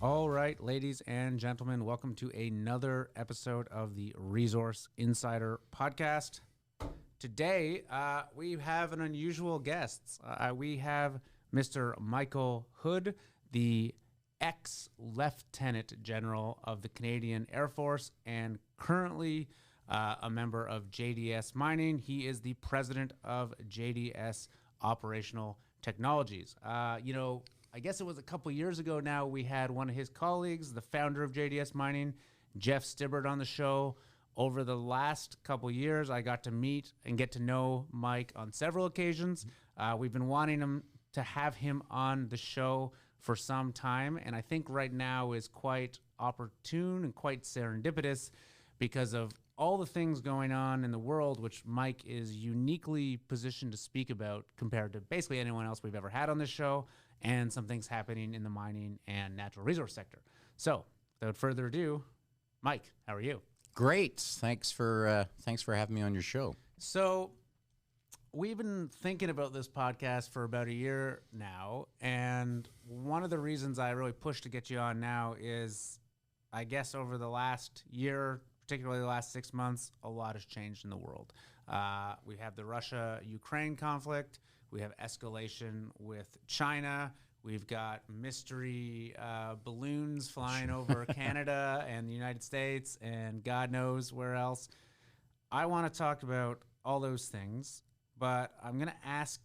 All right, ladies and gentlemen, welcome to another episode of the Resource Insider podcast. Today, we have an unusual guest. We have Mr. Michael Hood, the ex-Lieutenant General of the Canadian Air Force and currently a member of JDS Mining. He is the president of JDS Operational Technologies. I guess it was a couple years ago now, we had one of his colleagues, the founder of JDS Mining, Jeff Stibbert, on the show. Over the last couple years, I got to meet and get to know Mike on several occasions. We've been wanting to have him on the show for some time, and I think right now is quite opportune and quite serendipitous because of all the things going on in the world, which Mike is uniquely positioned to speak about compared to basically anyone else we've ever had on this show, and some things happening in the mining and natural resource sector. So, without further ado, Mike, how are you? Great. Thanks for having me on your show. So, we've been thinking about this podcast for about a year now, and one of the reasons I really pushed to get you on now is, I guess over the last year, particularly the last 6 months, a lot has changed in the world. We have the Russia-Ukraine conflict. We have escalation with China. We've got mystery balloons flying over Canada and the United States and God knows where else. I want to talk about all those things, but I'm going to ask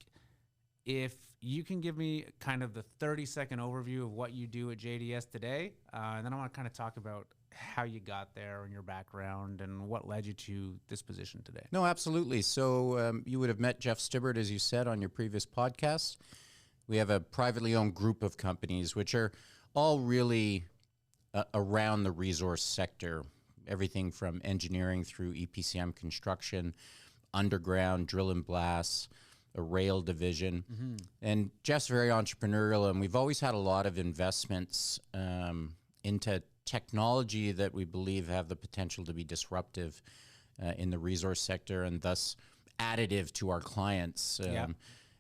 if you can give me kind of the 30-second overview of what you do at JDS today, and then I want to kind of talk about how you got there and your background and what led you to this position today. No, absolutely. So you would have met Jeff Stibbert, as you said, on your previous podcast. We have a privately owned group of companies, which are all really around the resource sector, everything from engineering through EPCM construction, underground, drill and blast, a rail division. Mm-hmm. And Jeff's very entrepreneurial, and we've always had a lot of investments into technology that we believe have the potential to be disruptive in the resource sector and thus additive to our clients.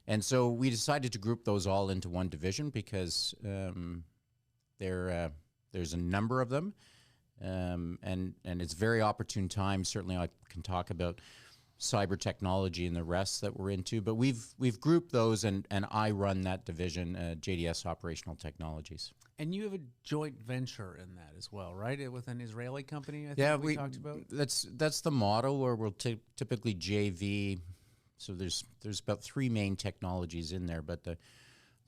And so we decided to group those all into one division because there's a number of them, and it's very opportune time. Certainly I can talk about cyber technology and the rest that we're into, but we've grouped those, and I run that division, JDS Operational Technologies. And you have a joint venture in that as well, right? With an Israeli company, I think we talked about? That's the model where we'll typically JV. So there's about three main technologies in there, but the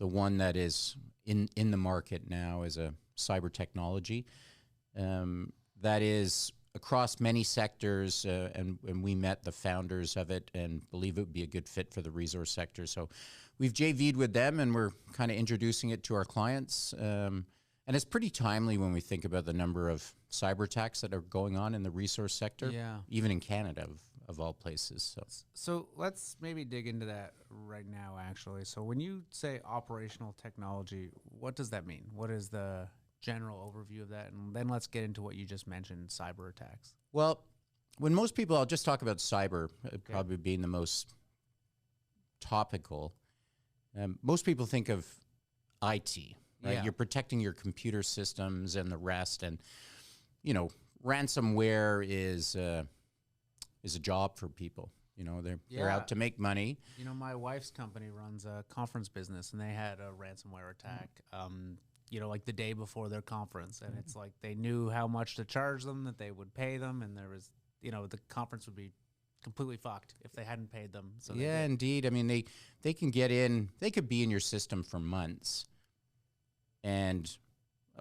one that is in the market now is a cyber technology. That is across many sectors, and we met the founders of it and believe it would be a good fit for the resource sector. So we've JV'd with them, and we're kind of introducing it to our clients. And it's pretty timely when we think about the number of cyber attacks that are going on in the resource sector, even in Canada, of all places. So let's maybe dig into that right now, actually. So when you say operational technology, what does that mean? What is the general overview of that? And then let's get into what you just mentioned, cyber attacks. Well, when most people, I'll just talk about cyber, probably being the most topical. Most people think of IT, right? Yeah. You're protecting your computer systems and the rest. And, ransomware is a job for people. They're out to make money. My wife's company runs a conference business, and they had a ransomware attack, like the day before their conference. And it's like they knew how much to charge them, that they would pay them, and there was, the conference would be completely fucked if they hadn't paid them. So indeed. I mean, they can get in, they could be in your system for months. And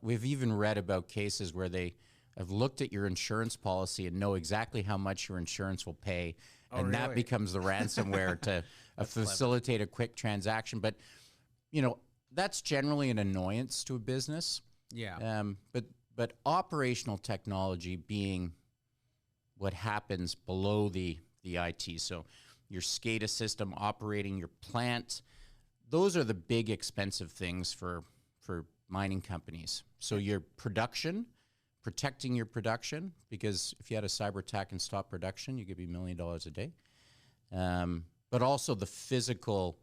we've even read about cases where they have looked at your insurance policy and know exactly how much your insurance will pay. And really? That becomes the ransomware to facilitate a quick transaction. But, that's generally an annoyance to a business. Yeah. But operational technology being what happens below the IT. So your SCADA system operating your plant, those are the big expensive things for mining companies. So your production, protecting your production, because if you had a cyber attack and stop production, you could be $1 million a day. But also the physical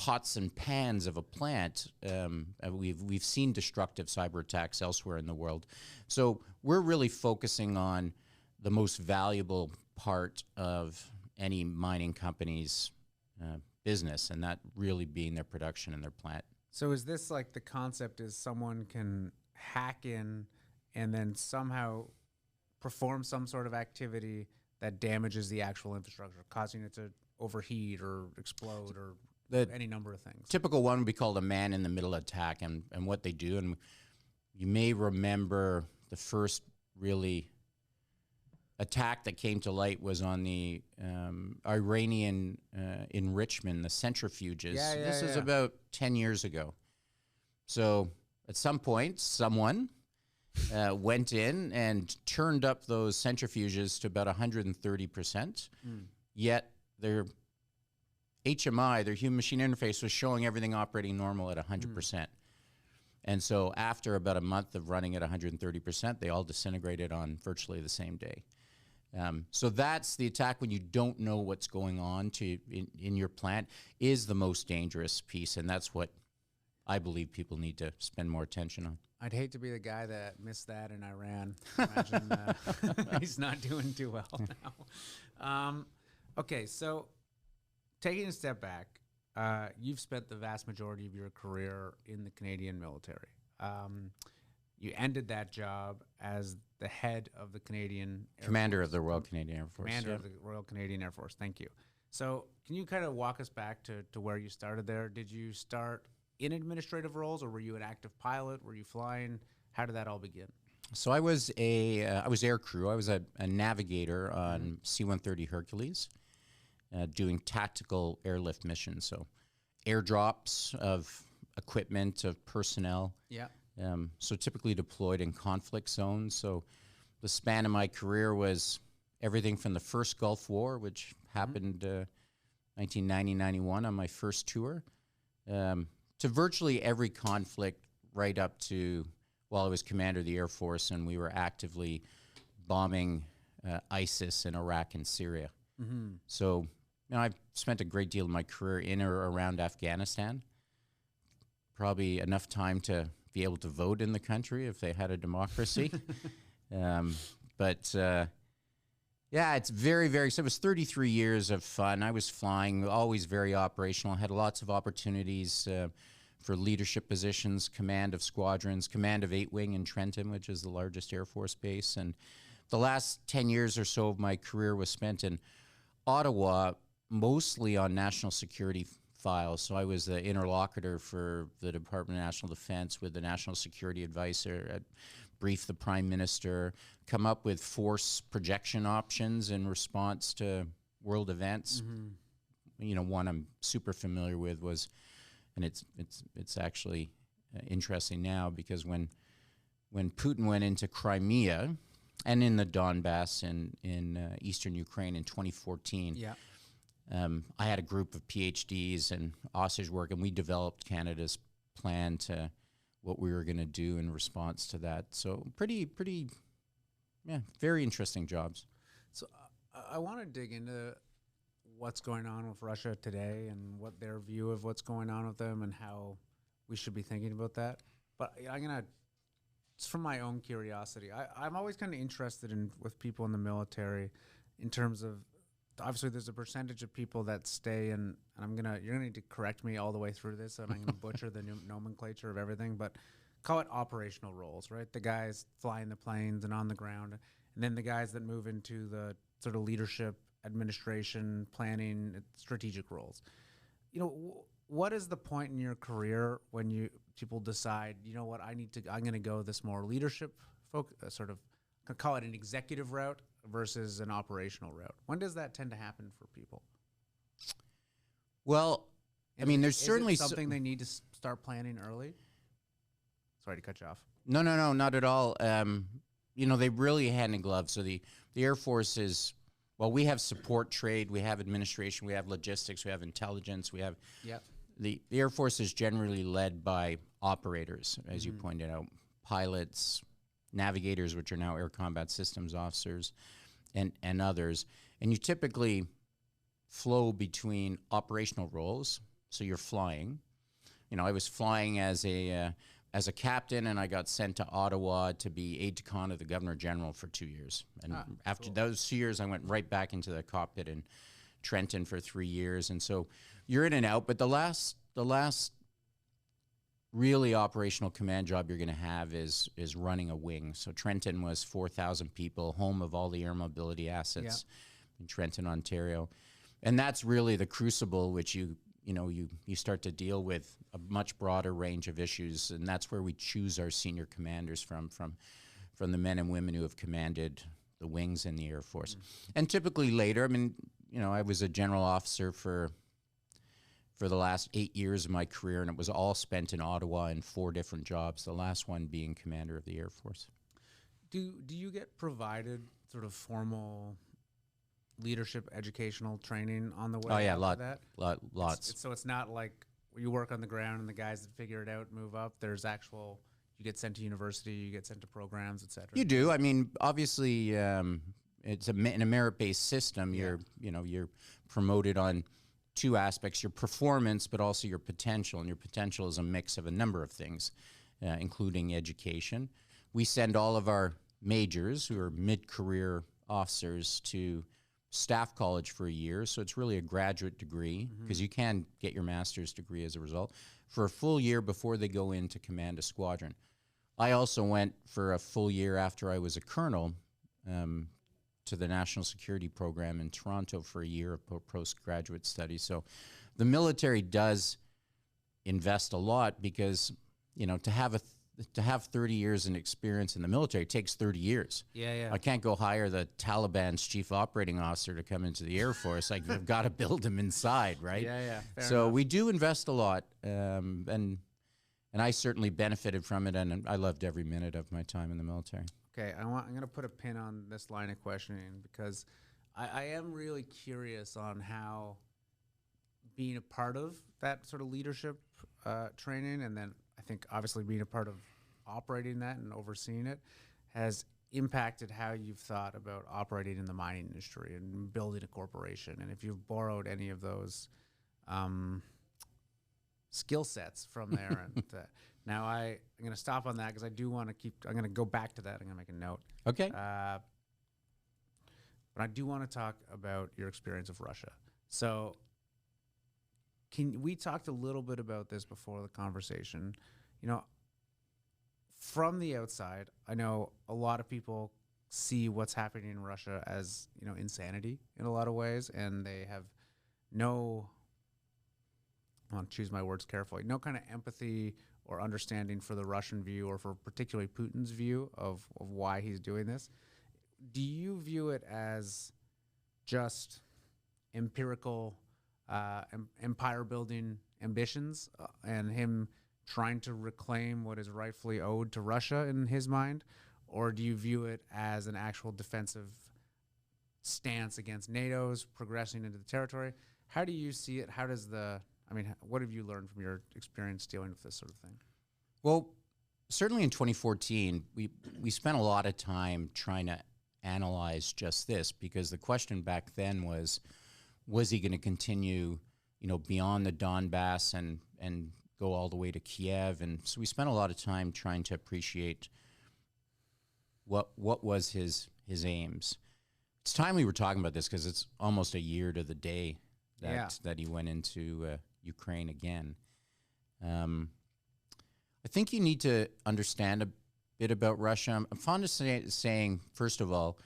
pots and pans of a plant. We've seen destructive cyber attacks elsewhere in the world. So we're really focusing on the most valuable part of any mining company's business, and that really being their production and their plant. So is this like the concept is someone can hack in and then somehow perform some sort of activity that damages the actual infrastructure, causing it to overheat or explode or any number of things? Typical one would be called a man-in-the-middle attack, and what they do, and you may remember the first really attack that came to light was on the Iranian enrichment, the centrifuges. This is about 10 years ago. So at some point, someone went in and turned up those centrifuges to about 130%, yet their HMI, their human machine interface, was showing everything operating normal at 100%. And so after about a month of running at 130%, they all disintegrated on virtually the same day. So that's the attack when you don't know what's going on in your plant is the most dangerous piece, and that's what I believe people need to spend more attention on. I'd hate to be the guy that missed that in Iran. Imagine he's not doing too well now. Okay, so taking a step back, you've spent the vast majority of your career in the Canadian military. You ended that job as the head of the Canadian Air Commander Force. of the Royal Canadian Air Force. Commander of the Royal Canadian Air Force. Thank you. So can you kind of walk us back to where you started there? Did you start in administrative roles, or were you an active pilot? Were you flying? How did that all begin? So I was I was air crew. I was a navigator on C-130 Hercules, doing tactical airlift missions. So airdrops of equipment, of personnel. Yeah. So typically deployed in conflict zones. So the span of my career was everything from the first Gulf War, which happened 1990-91 on my first tour, to virtually every conflict right up to while I was commander of the Air Force and we were actively bombing ISIS in Iraq and Syria. So I've spent a great deal of my career in or around Afghanistan, probably enough time to be able to vote in the country if they had a democracy. Yeah, it's very, very, so it was 33 years of fun. I was flying, always very operational, had lots of opportunities for leadership positions, command of squadrons, command of 8 Wing in Trenton, which is the largest Air Force base. And the last 10 years or so of my career was spent in Ottawa, mostly on national security files. So I was the interlocutor for the Department of National Defense with the National Security Advisor. I'd brief the Prime Minister, come up with force projection options in response to world events. You know, one I'm super familiar with was, and it's actually interesting now because when Putin went into Crimea and in the Donbass in eastern Ukraine in 2014, I had a group of PhDs and Osage work, and we developed Canada's plan to what we were going to do in response to that. So pretty, very interesting jobs. So I want to dig into what's going on with Russia today and what their view of what's going on with them and how we should be thinking about that. But I'm going to, just from my own curiosity, I'm always kind of interested in with people in the military in terms of, obviously there's a percentage of people that stay and you're gonna need to correct me all the way through this, and I'm gonna butcher the nomenclature of everything, but call it operational roles, right? The guys flying the planes and on the ground, and then the guys that move into the sort of leadership, administration, planning, strategic roles. You know, what is the point in your career when people decide, you know what, I'm gonna go this more leadership sort of, call it an executive route versus an operational route? When does that tend to happen for people? Well, I mean, there's certainly something they need to start planning early. Sorry to cut you off. No, not at all. You know, they really hand in glove. So the Air Force is, well, we have support trade, we have administration, we have logistics, we have intelligence, we have. Yep. The Air Force is generally led by operators, as you pointed out, pilots, navigators, which are now air combat systems officers, and others. And you typically flow between operational roles, So you're flying. You know, I was flying as a captain, and I got sent to Ottawa to be aide-de-camp of the Governor General for 2 years. And after those 2 years, I went right back into the cockpit in Trenton for 3 years. And so you're in and out. But the last really operational command job you're going to have is running a wing. So Trenton was 4,000 people, home of all the air mobility assets in Trenton, Ontario. And that's really the crucible which you start to deal with a much broader range of issues, and that's where we choose our senior commanders from the men and women who have commanded the wings in the Air Force. And typically later, I mean, you know, I was a general officer for the last 8 years of my career, and it was all spent in Ottawa in 4 different jobs, the last one being commander of the Air Force. Do you get provided sort of formal leadership educational training on the way? Oh yeah, lots. So it's not like you work on the ground and the guys that figure it out move up. There's actual, you get sent to university, you get sent to programs, etc. You do. I mean, obviously, it's in a merit-based system. You're promoted on 2 aspects: your performance, but also your potential. And your potential is a mix of a number of things, including education. We send all of our majors, who are mid-career officers, to staff college for a year, so it's really a graduate degree, because you can get your master's degree as a result, for a full year before they go in to command a squadron. I also went for a full year after I was a colonel to the National Security Program in Toronto for a year of postgraduate studies. So the military does invest a lot, because, you know, to have 30 years in experience in the military takes 30 years. Yeah. I can't go hire the Taliban's chief operating officer to come into the Air Force. I've got to build him inside, right? Yeah. So we do invest a lot, and I certainly benefited from it, and I loved every minute of my time in the military. Okay, I'm going to put a pin on this line of questioning, because I am really curious on how being a part of that sort of leadership training, and then I think obviously being a part of operating that and overseeing it, has impacted how you've thought about operating in the mining industry and building a corporation, and if you've borrowed any of those skill sets from there. And now I'm going to stop on that, because I do want to I'm going to go back to that. I'm going to make a note. Okay. But I do want to talk about your experience of Russia. So we talked a little bit about this before the conversation. You know, from the outside, I know a lot of people see what's happening in Russia as, you know, insanity in a lot of ways, and they have no, I want to choose my words carefully, no kind of empathy or understanding for the Russian view, or for particularly Putin's view of why he's doing this. Do you view it as just empirical empire-building ambitions and him trying to reclaim what is rightfully owed to Russia in his mind? Or do you view it as an actual defensive stance against NATO's progressing into the territory? How do you see it? What have you learned from your experience dealing with this sort of thing? Well, certainly in 2014, we spent a lot of time trying to analyze just this, because the question back then was he going to continue, you know, beyond the Donbass and go all the way to Kiev? And so we spent a lot of time trying to appreciate what was his aims. It's time we were talking about this, because it's almost a year to the day that he went into Ukraine again. I think you need to understand a bit about Russia. I'm fond of saying, first of all,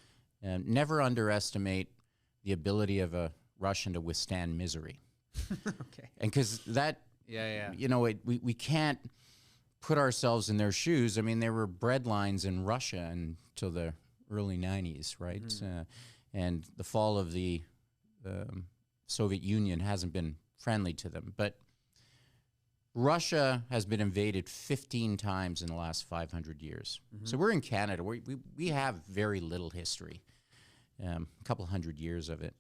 never underestimate the ability of a Russian to withstand misery. Okay. And because that, you know, we can't put ourselves in their shoes. I mean, there were bread lines in Russia until the early 90s, right? And the fall of the Soviet Union hasn't been friendly to them. But Russia has been invaded 15 times in the last 500 years. So we're in Canada. We have very little history, a couple hundred years of it.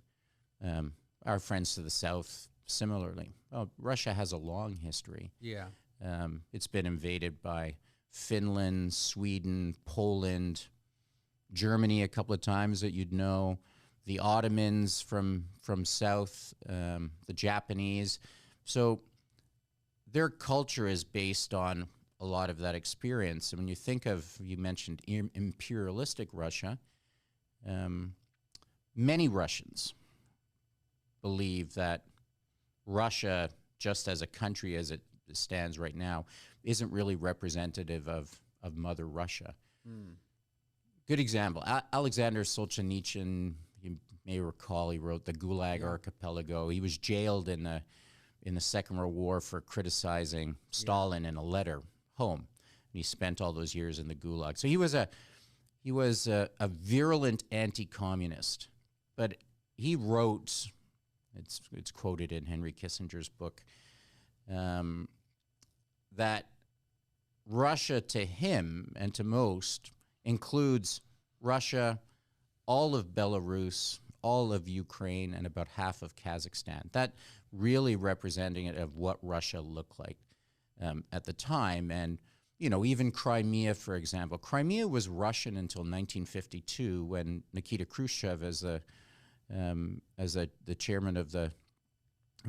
Our friends to the south, similarly. Russia has a long history. Yeah. It's been invaded by Finland, Sweden, Poland, Germany a couple of times that you'd know, the Ottomans from south, the Japanese. So their culture is based on a lot of that experience. And when you think of, you mentioned imperialistic Russia, many Russians believe that Russia, just as a country as it stands right now, isn't really representative of Mother Russia. Good example, Alexander Solzhenitsyn, you may recall, he wrote the Gulag Archipelago. He was jailed in the Second World War for criticizing Stalin in a letter home. And he spent all those years in the Gulag. So he was a virulent anti-communist. But he wrote, it's quoted in Henry Kissinger's book, that Russia to him and to most includes Russia, all of Belarus, all of Ukraine, and about half of Kazakhstan. That really representing it of what Russia looked like at the time. And, you know, even Crimea, for example. Crimea was Russian until 1952 when Nikita Khrushchev, as the chairman of the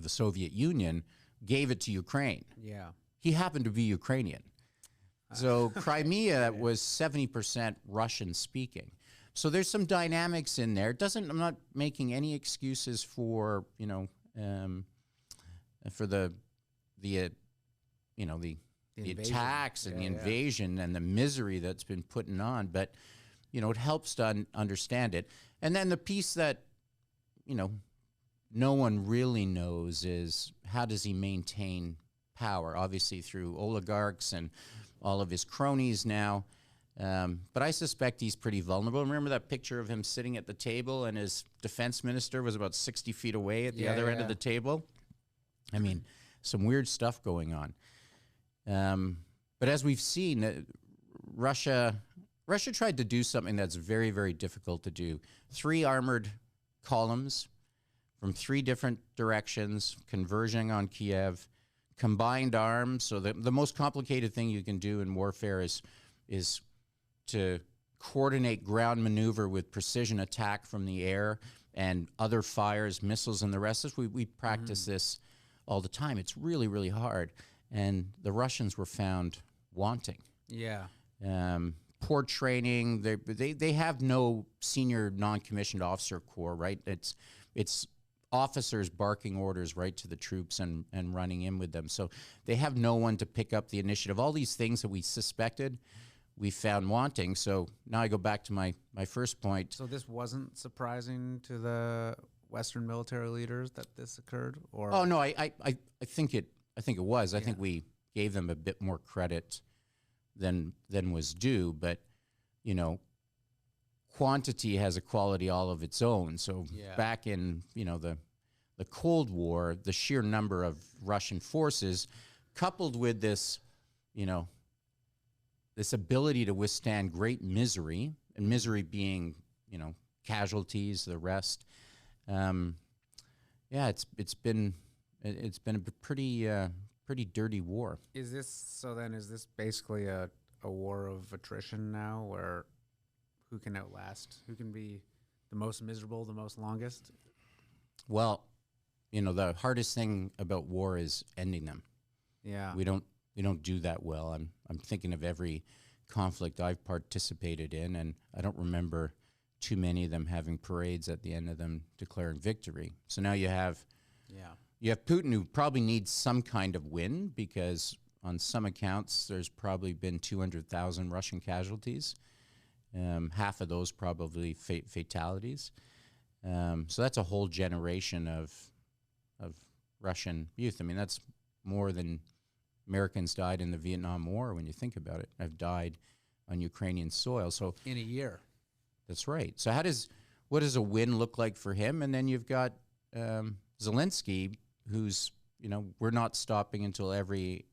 Soviet Union, gave it to Ukraine. Yeah. He happened to be Ukrainian. So Crimea was 70% Russian speaking. So there's some dynamics in there. I'm not making any excuses for, you know, for the attacks and the invasion and the misery that's been putting on, but, you know, it helps to understand it. And then the piece that, you know, no one really knows is how does he maintain power, obviously through oligarchs and all of his cronies now. But I suspect he's pretty vulnerable. Remember that picture of him sitting at the table and his defense minister was about 60 feet away at the other end of the table? I mean, some weird stuff going on. But as we've seen, Russia tried to do something that's very, very difficult to do. 3 armored columns from 3 different directions, converging on Kiev, combined arms. So the most complicated thing you can do in warfare is to coordinate ground maneuver with precision attack from the air and other fires, missiles, and the rest. We practice this all the time. It's really, really hard. And the Russians were found wanting. Yeah. Poor training. They have no senior non-commissioned officer corps, right? It's officers barking orders right to the troops and running in with them. So they have no one to pick up the initiative. All these things that we suspected, we found wanting. So now I go back to my first point. So this wasn't surprising to the Western military leaders that this occurred? Or oh no, I think it was. I think we gave them a bit more credit than was due, but you know, quantity has a quality all of its own. So back in, you know, the Cold War, the sheer number of Russian forces coupled with this, you know, this ability to withstand great misery, and misery being, you know, casualties, the rest. It's been a pretty dirty war. Is this basically a war of attrition now, where who can outlast, who can be the most miserable, the most longest? Well, you know, the hardest thing about war is ending them. Yeah. We don't do that well. I'm thinking of every conflict I've participated in, and I don't remember too many of them having parades at the end of them declaring victory. So now you have Putin, who probably needs some kind of win, because on some accounts there's probably been 200,000 Russian casualties. Half of those probably fatalities. So that's a whole generation of Russian youth. I mean, that's more than Americans died in the Vietnam War, when you think about it, have died on Ukrainian soil. So in a year. That's right. So what does a win look like for him? And then you've got Zelensky, who's, you know, we're not stopping until every,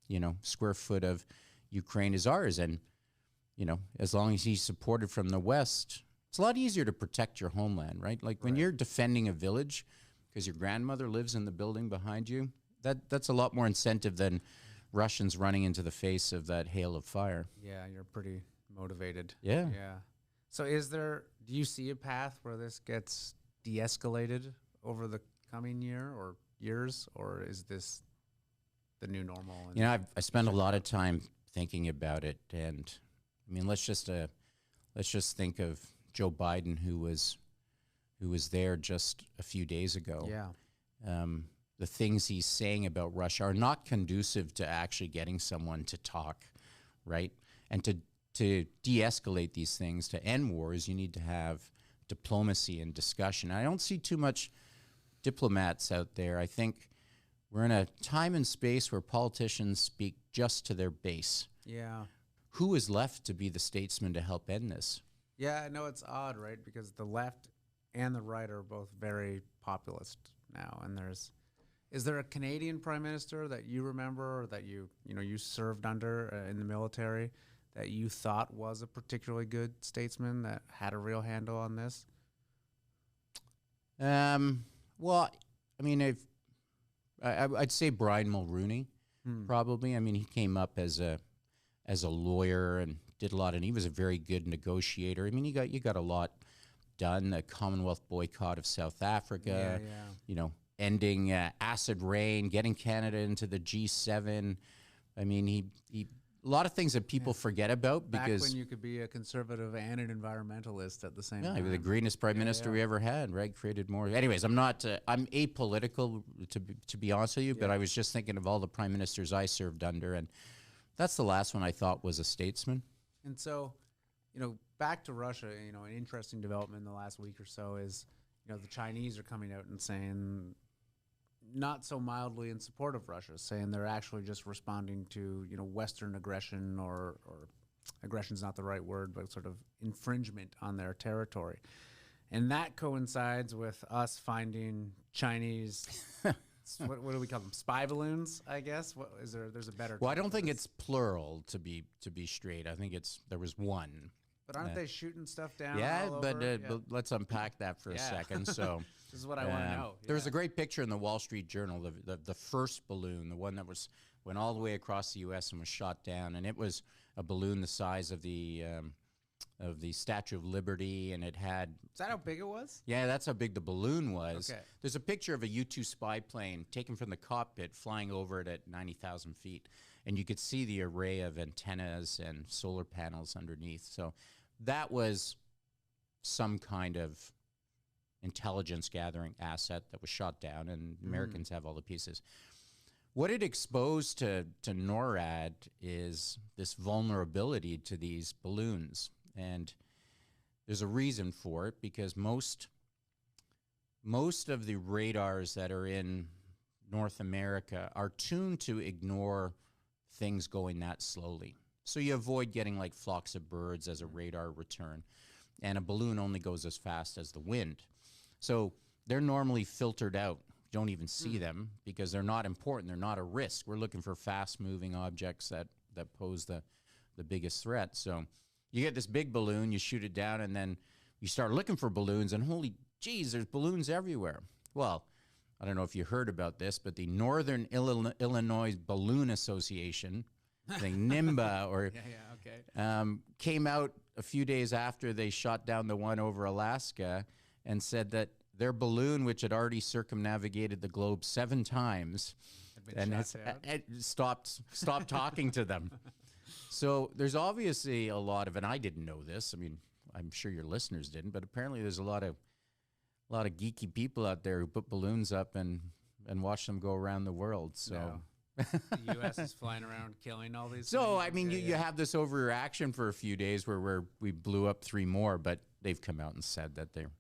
you know, square foot of Ukraine is ours. And, you know, as long as he's supported from the West, it's a lot easier to protect your homeland, right? Like when you're defending a village because your grandmother lives in the building behind you, that's a lot more incentive than Russians running into the face of that hail of fire. Yeah, you're pretty motivated. Yeah. Yeah. So do you see a path where this gets de-escalated over the coming year or years, or is this the new normal. And You know, I spend a lot of time thinking about it, and I mean, let's just think of Joe Biden, who was there just a few days ago. yeah, The things he's saying about Russia are not conducive to actually getting someone to talk, right? And to de-escalate these things, to end wars, you need to have diplomacy and discussion. I don't see too much diplomats out there. I think we're in a time and space where politicians speak just to their base. yeah. Who is left to be the statesman to help end this? Yeah, I know it's odd, right? Because the left and the right are both very populist now. And is there a Canadian prime minister that you remember, or that you served under in the military, that you thought was a particularly good statesman that had a real handle on this? Well, I mean, I'd say Brian Mulroney, probably. I mean, he came up as a lawyer and did a lot, and he was a very good negotiator. I mean, you got a lot done. The Commonwealth boycott of South Africa, ending acid rain, getting Canada into the G7. I mean, he a lot of things that people forget about, because back when you could be a conservative and an environmentalist at the same time. he was the greenest prime minister we ever had, right? Created more. Anyways, I'm apolitical, to be honest with you, but I was just thinking of all the prime ministers I served under, and that's the last one I thought was a statesman. And so, back to Russia, an interesting development in the last week or so is, the Chinese are coming out and saying, not so mildly in support of Russia, saying they're actually just responding to, Western aggression, or aggression's not the right word, but sort of infringement on their territory. And that coincides with us finding Chinese, what do we call them? Spy balloons, I guess. What is there? There's a better. Well, I don't think it's plural, to be straight. I think there was one. But aren't they shooting stuff down? Yeah, all but over? let's unpack that for a second. So this is what I want to know. There was a great picture in the Wall Street Journal, the first balloon, the one that went all the way across the U.S. and was shot down, and it was a balloon the size of the Statue of Liberty, and it had. Is that how big it was? Yeah, that's how big the balloon was. Okay. There's a picture of a U-2 spy plane taken from the cockpit, flying over it at 90,000 feet, and you could see the array of antennas and solar panels underneath. So that was some kind of intelligence gathering asset that was shot down, and Americans have all the pieces. What it exposed to NORAD is this vulnerability to these balloons. And there's a reason for it, because most of the radars that are in North America are tuned to ignore things going that slowly. So you avoid getting like flocks of birds as a radar return. And a balloon only goes as fast as the wind. So they're normally filtered out. You don't even see them, because they're not important. They're not a risk. We're looking for fast-moving objects that pose the biggest threat. So you get this big balloon, you shoot it down, and then you start looking for balloons, and holy geez, there's balloons everywhere. Well, I don't know if you heard about this, but the Northern Illinois Balloon Association, I think NIMBA, or came out a few days after they shot down the one over Alaska and said that their balloon, which had already circumnavigated the globe 7 times, and it stopped talking to them. So there's obviously a lot of, and I didn't know this. I mean, I'm sure your listeners didn't, but apparently there's a lot of geeky people out there who put balloons up and watch them go around the world. So. No. The U.S. is flying around killing all these So, things. I mean, you have this overreaction for a few days where we blew up 3 more, but they've come out and said that they're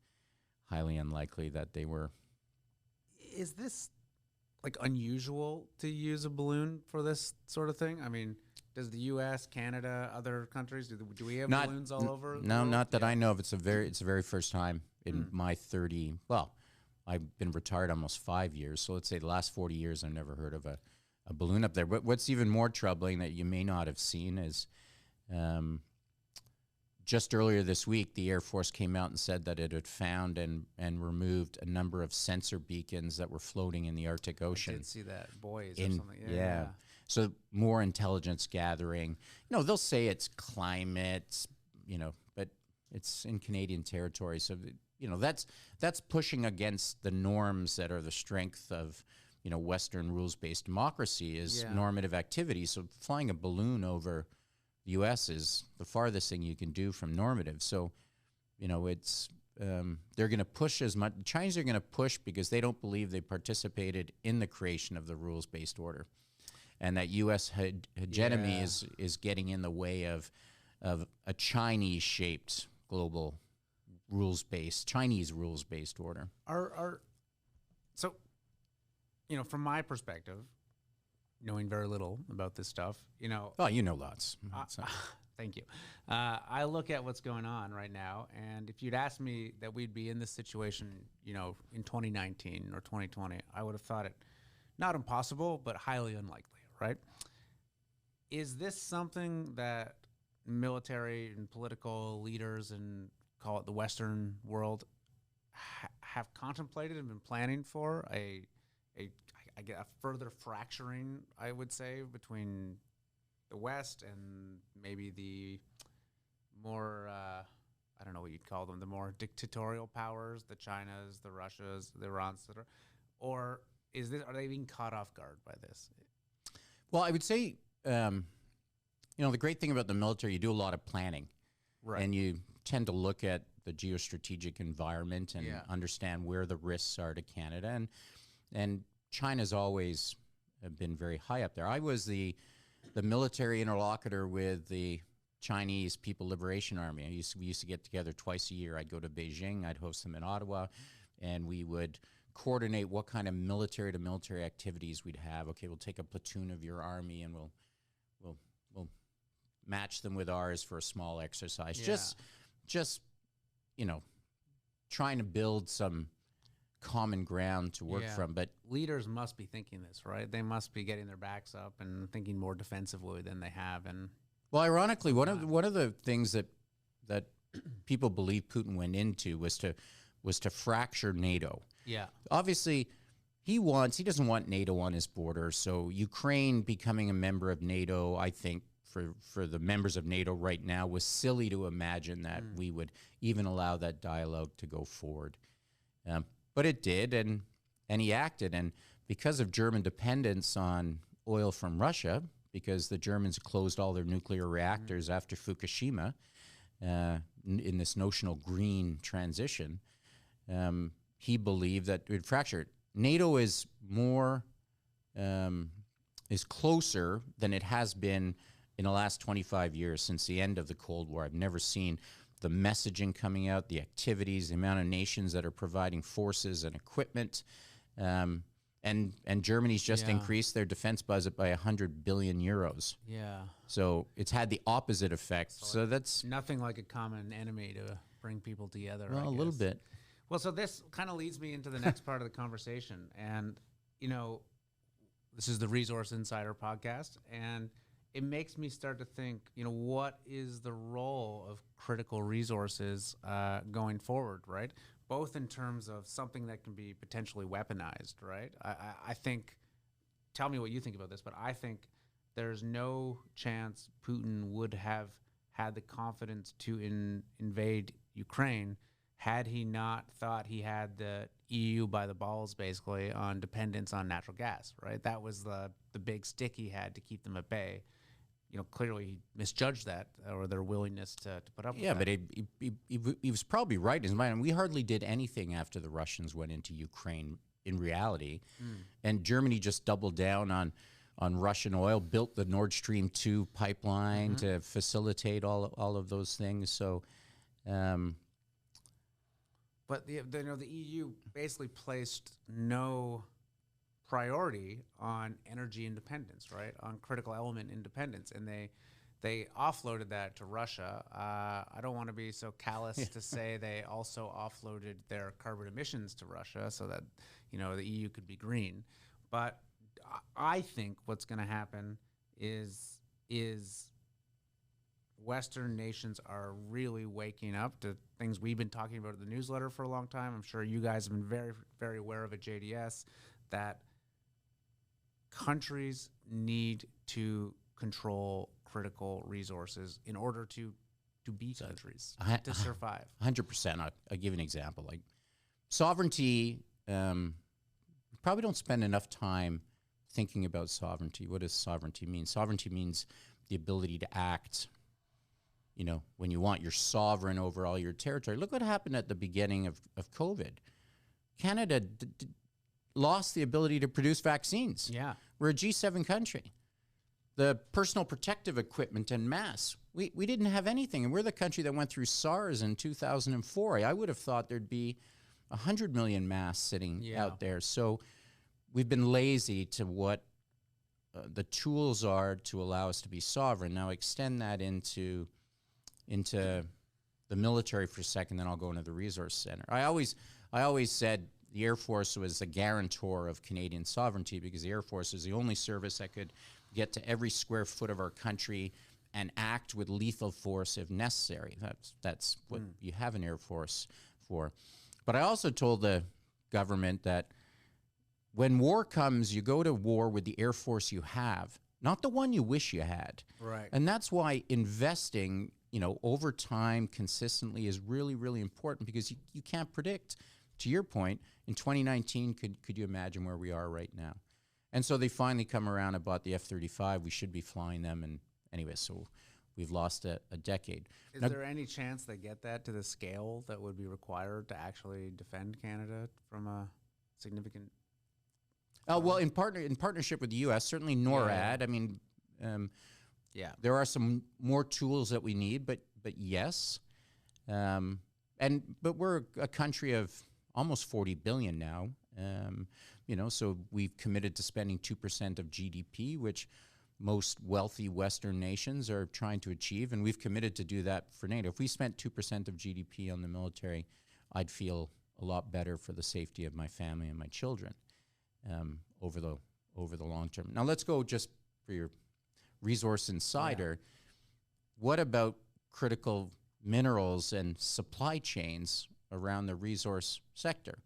highly unlikely that they were. Is this, like, unusual to use a balloon for this sort of thing? I mean, does the U.S., Canada, other countries, do we have balloons all over? No, not that I know of. It's the very first time in my 30, well, I've been retired almost 5 years, so let's say the last 40 years I've never heard of a balloon up there. But what's even more troubling that you may not have seen is just earlier this week, the Air Force came out and said that it had found and removed a number of sensor beacons that were floating in the Arctic Ocean. I did see that, buoys or something. Yeah. So more intelligence gathering. They'll say it's climate, but it's in Canadian territory. So, that's pushing against the norms that are the strength of, Western rules-based democracy is Yeah. normative activity. So flying a balloon over the U.S. is the farthest thing you can do from normative. So, it's they're going to push as much. The Chinese are going to push because they don't believe they participated in the creation of the rules-based order, and that U.S. hegemony is getting in the way of a Chinese-shaped global Chinese rules-based order. So, from my perspective, knowing very little about this stuff, Oh, you know lots. thank you. I look at what's going on right now, and if you'd asked me that we'd be in this situation, in 2019 or 2020, I would have thought it not impossible, but highly unlikely, right? Is this something that military and political leaders and call it the Western world have contemplated and been planning for a further fracturing, I would say, between the West and maybe the more, I don't know what you'd call them, the more dictatorial powers, the Chinas, the Russias, the Irans, or are they being caught off guard by this? Well, I would say, the great thing about the military, you do a lot of planning, Right. and you tend to look at the geostrategic environment and understand where the risks are to Canada, and China's always been very high up there. I was the military interlocutor with the Chinese People Liberation Army. We used to get together twice a year. I'd go to Beijing, I'd host them in Ottawa, and we would coordinate what kind of military to military activities we'd have. Okay, we'll take a platoon of your army and we'll match them with ours for a small exercise. Yeah. Just trying to build some common ground to work from. But leaders must be thinking this, right? They must be getting their backs up and thinking more defensively than they have. And well, ironically, one of the things that people believe Putin went into was to fracture NATO. yeah, Obviously, he doesn't want NATO on his border. So Ukraine becoming a member of NATO, I think, for the members of NATO right now, was silly to imagine that we would even allow that dialogue to go forward. But it did, and he acted. And because of German dependence on oil from Russia, because the Germans closed all their nuclear reactors after Fukushima, in this notional green transition, he believed that it would fracture it. NATO is closer than it has been in the last 25 years since the end of the Cold War. I've never seen the messaging coming out, the activities, the amount of nations that are providing forces and equipment. And Germany's just increased their defense budget by 100 billion euros. yeah. So it's had the opposite effect. So that's Nothing like a common enemy to bring people together. well, I a little guess. bit. Well, so this kind of leads me into the next part of the conversation. And, this is the Resource Insider podcast. And it makes me start to think, what is the role of critical resources going forward, right? Both in terms of something that can be potentially weaponized, right? I think, tell me what you think about this, but I think there's no chance Putin would have had the confidence to invade Ukraine had he not thought he had the EU by the balls, basically, on dependence on natural gas, right? That was the big stick he had to keep them at bay. Clearly he misjudged that, or their willingness to put up with that. Yeah, but he was probably right in his mind. And we hardly did anything after the Russians went into Ukraine in reality. And Germany just doubled down on Russian oil, built the Nord Stream 2 pipeline to facilitate all of those things. So, but the EU basically placed no priority on energy independence, right? On critical element independence, and they offloaded that to Russia. I don't want to be so callous to say they also offloaded their carbon emissions to Russia so that the EU could be green. But I think what's going to happen is Western nations are really waking up to things we've been talking about in the newsletter for a long time. I'm sure you guys have been very, very aware of at JDS that countries need to control critical resources in order to be countries, to survive. 100%. I'll give you an example. Like sovereignty probably don't spend enough time thinking about sovereignty. What does sovereignty mean? Sovereignty means the ability to act, you know, when you want. You're sovereign over all your territory. Look what happened at the beginning of COVID. Canada lost the ability to produce vaccines. Yeah. We're a G7 country. The personal protective equipment and masks, we didn't have anything. And we're the country that went through SARS in 2004. I would have thought there'd be 100 million masks sitting out there. So we've been lazy to what the tools are to allow us to be sovereign. Now extend that into the military for a second, then I'll go into the resource center. I always said the Air Force was a guarantor of Canadian sovereignty because the Air Force is the only service that could get to every square foot of our country and act with lethal force if necessary. That's what you have an Air Force for. But I also told the government that when war comes, you go to war with the Air Force you have, not the one you wish you had. Right. And that's why investing, you know, over time consistently is really, really important because you can't predict. To your point, in 2019, could you imagine where we are right now? And so they finally come around and bought the F-35. We should be flying them. And anyway, so we've lost a decade. Is there any chance they get that to the scale that would be required to actually defend Canada from a significant... Well, in partnership with the U.S., certainly NORAD. I mean, there are some more tools that we need, but yes. But we're a country of almost 40 billion now. You know, so we've committed to spending 2% of GDP, which most wealthy Western nations are trying to achieve, and we've committed to do that for NATO. If we spent 2% of GDP on the military, I'd feel a lot better for the safety of my family and my children over the long term. Now let's go just for your resource insider. What about critical minerals and supply chains around the resource sector?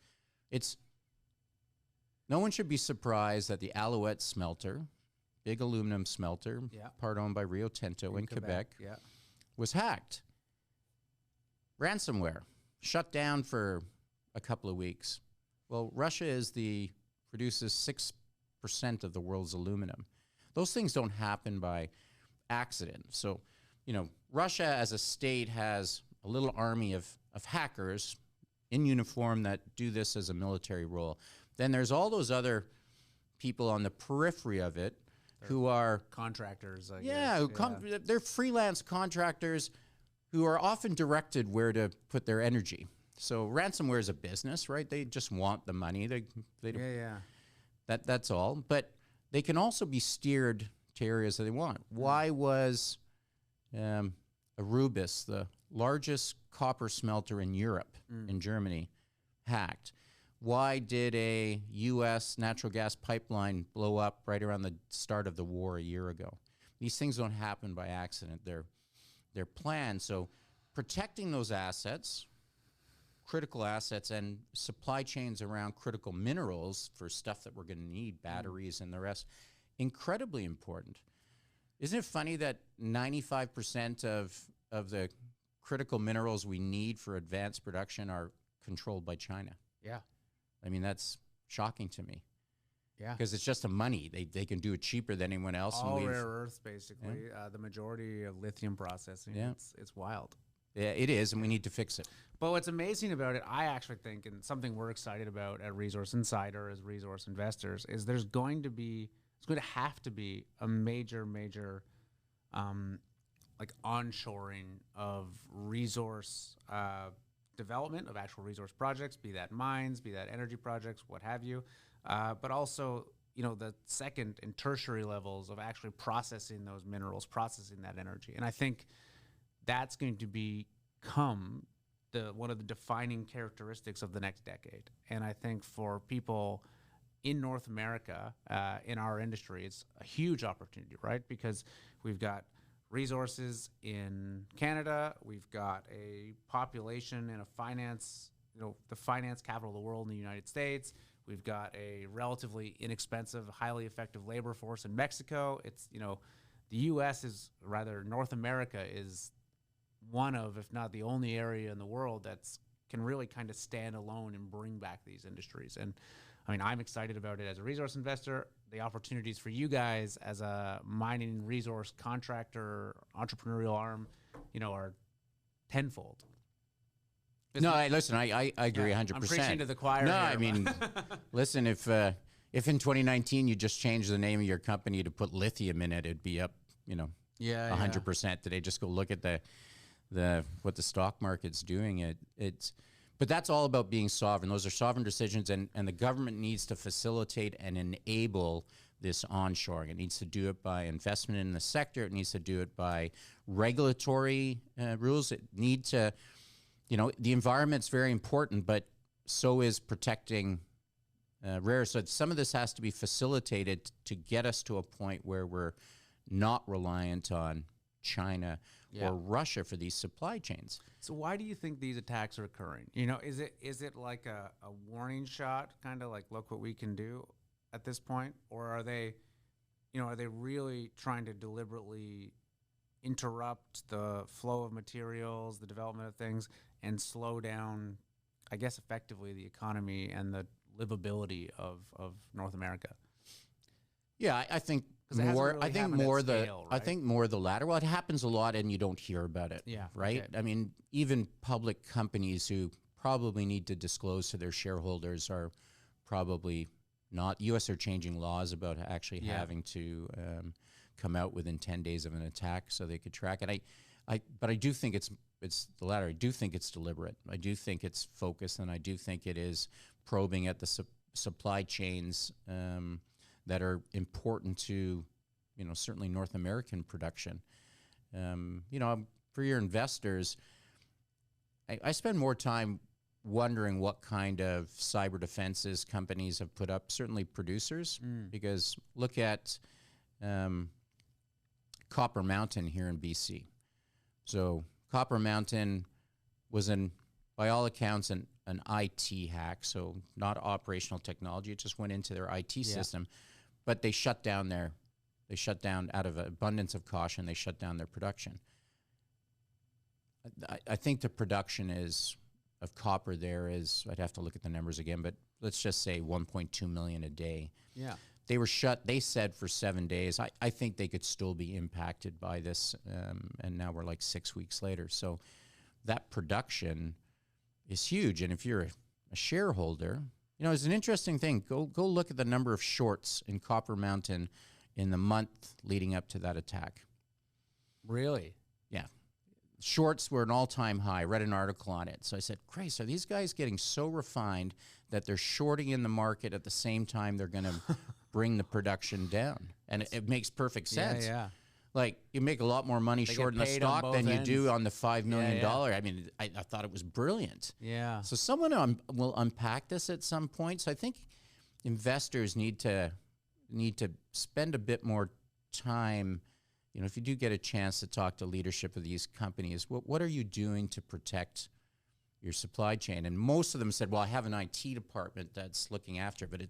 No one should be surprised that the Alouette smelter, big aluminum smelter, part owned by Rio Tinto in Quebec, was hacked. Ransomware, shut down for a couple of weeks. Well, Russia produces 6% of the world's aluminum. Those things don't happen by accident. So, you know, Russia as a state has a little army of hackers in uniform that do this as a military role. Then there's all those other people on the periphery of it who are contractors, I guess. They're freelance contractors who are often directed where to put their energy. So ransomware is a business, right? They just want the money. That's all. But they can also be steered to areas that they want. Why was Arubis, the largest copper smelter in Europe, in Germany, hacked? Why did a U.S. natural gas pipeline blow up right around the start of the war a year ago? These things don't happen by accident. They're planned. So protecting those assets, critical assets, and supply chains around critical minerals for stuff that we're going to need, batteries and the rest, incredibly important. Isn't it funny that 95% of the critical minerals we need for advanced production are controlled by China? Yeah. I mean, that's shocking to me. Yeah. Because it's just the money. They can do it cheaper than anyone else. All rare earths, basically. The majority of lithium processing. Yeah. It's wild. Yeah, it is, and we need to fix it. But what's amazing about it, I actually think, and something we're excited about at Resource Insider as resource investors, is it's going to have to be a major like onshoring of resource development, of actual resource projects, be that mines, be that energy projects, what have you, but also, you know, the second and tertiary levels of actually processing those minerals, processing that energy. And I think that's going to become one of the defining characteristics of the next decade. And I think for people in North America, in our industry, it's a huge opportunity, right? Because we've got resources in Canada, we've got a population and a finance, you know, the finance capital of the world in the United States. We've got a relatively inexpensive, highly effective labor force in Mexico. It's, you know, the U.S. North America is one of, if not the only area in the world that's can really kind of stand alone and bring back these industries. And I mean, I'm excited about it as a resource investor. The opportunities for you guys as a mining resource contractor, entrepreneurial arm, are tenfold. No, listen, I agree 100%. I'm preaching to the choir. No, here, I mean, listen, if in 2019 you just changed the name of your company to put lithium in it, it'd be up, 100%. Today, just go look at what the stock market's doing. But that's all about being sovereign. Those are sovereign decisions, and the government needs to facilitate and enable this onshoring. It needs to do it by investment in the sector. It needs to do it by regulatory rules. It needs to, the environment's very important, but so is protecting rare. So some of this has to be facilitated to get us to a point where we're not reliant on China or Russia for these supply chains. So why do you think these attacks are occurring? Is it like a warning shot, kind of like, look what we can do at this point? Or are they really trying to deliberately interrupt the flow of materials, the development of things, and slow down, I guess, effectively the economy and the livability of North America? Yeah, I think more. I think more the latter. Well, it happens a lot, and you don't hear about it. Yeah, right. Okay. I mean, even public companies who probably need to disclose to their shareholders are probably not. U.S. are changing laws about actually having to come out within 10 days of an attack, so they could track it. But I do think it's the latter. I do think it's deliberate. I do think it's focused, and I do think it is probing at the supply chains that are important to, certainly North American production. For your investors, I spend more time wondering what kind of cyber defenses companies have put up, certainly producers, because look at Copper Mountain here in BC. So Copper Mountain was, by all accounts, an IT hack, so not operational technology. It just went into their IT system. But they shut down out of abundance of caution, they shut down their production. I think the production of copper there is, I'd have to look at the numbers again, but let's just say 1.2 million a day. Yeah. They were shut, they said, for 7 days. I think they could still be impacted by this, and now we're like 6 weeks later. So that production is huge. And if you're a shareholder, it's an interesting thing. Go look at the number of shorts in Copper Mountain in the month leading up to that attack. Really? Yeah. Shorts were an all-time high. I read an article on it. So I said, Christ, are these guys getting so refined that they're shorting in the market at the same time they're going to bring the production down? And it makes perfect sense. Yeah. Like, you make a lot more money shorting the stock than you do on the $5 million. I mean, I thought it was brilliant. Yeah. So someone will unpack this at some point. So I think investors need to spend a bit more time. If you do get a chance to talk to leadership of these companies, what are you doing to protect your supply chain? And most of them said, well, I have an IT department that's looking after it, but